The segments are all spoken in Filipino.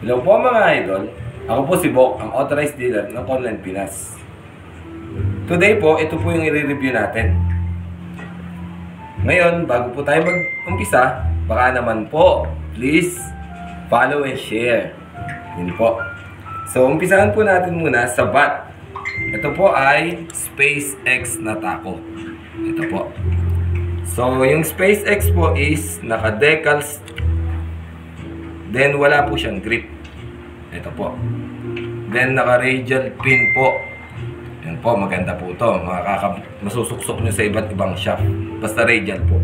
Hello po mga idol, ako po si Bok, ang authorized dealer ng Conland Pinas. Today po, ito po yung i-review natin. Ngayon, bago po tayo mag-umpisa, baka naman po, please follow and share. Yun po. So, umpisahan po natin muna sa bat. Ito po ay SpaceX na taco. Ito po. So, yung SpaceX po is naka-decals, then wala po siyang grip. Ito po. Then naka-radial pin po. Yan po, maganda po ito. Masusuksok nyo sa iba't ibang shaft. Basta radial po.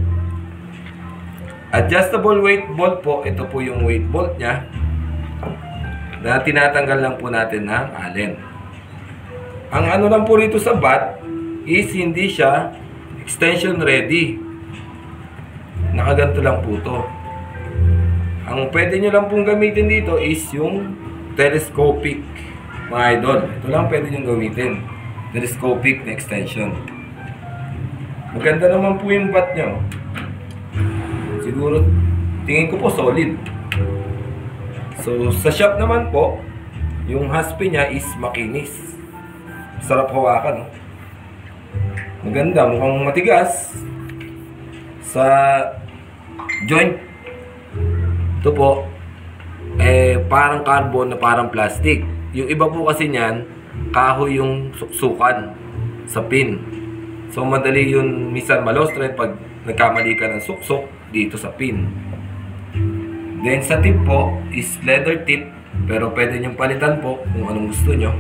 Adjustable weight bolt po. Ito po yung weight bolt nya na tinatanggal lang po natin ng allen. Ang ano lang po rito sa bat is hindi siya extension ready. Nakaganto lang po ito. Ang pwede nyo lang pong gamitin dito is yung telescopic, mga idol. Ito lang pwede nyo gamitin. Telescopic na extension. Maganda naman po yung bat nyo. Siguro, tingin ko po solid. So, sa shop naman po, yung haspi niya is makinis. Sarap hawakan. Maganda, mukhang matigas. Sa joint, ito po, parang carbon na parang plastic. Yung iba po kasi niyan, kahoy yung suksukan sa pin. So, madali yun, minsan malostret pag nagkamali ka ng suksok dito sa pin. Then, sa tip po, is leather tip. Pero pwede niyong palitan po kung anong gusto nyo.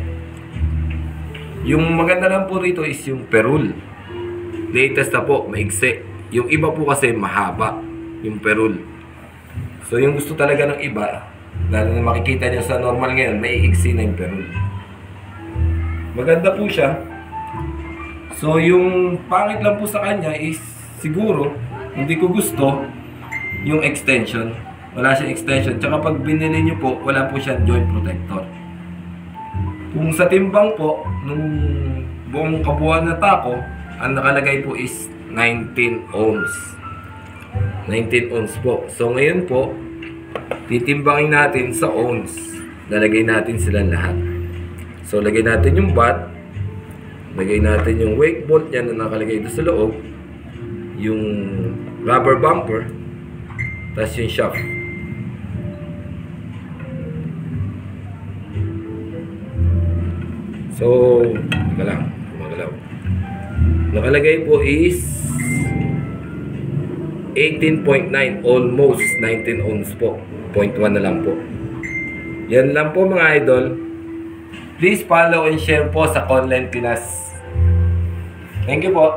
Yung maganda lang po rito is yung perul. Latest na po, maigsi. Yung iba po kasi mahaba, yung perul. So, yung gusto talaga ng iba, lalo na makikita nyo sa normal ngayon, may iigsi na yung perul. Maganda po siya. So, yung pangit lang po sa kanya is, siguro, hindi ko gusto yung extension. Wala siyang extension. Tsaka pag binili nyo po, wala po siyang joint protector. Kung sa timbang po, nung buong kabuuan na taco, ang nakalagay po is 19 ohms. 19 ohms po. So, ngayon po, titimbangin natin sa ohms. Lalagay natin sila lahat. So, lagay natin yung bat. Lagay natin yung weight bolt niya na nakalagay doon sa loob. Yung rubber bumper. Tapos yung shaft. So, teka lang. Magalaw. Nakalagay po is 18.9, almost 19 ohms po. 0.1 na lang po. Yan lang po mga idol. Please follow and share po sa Conland Pinas. Thank you po.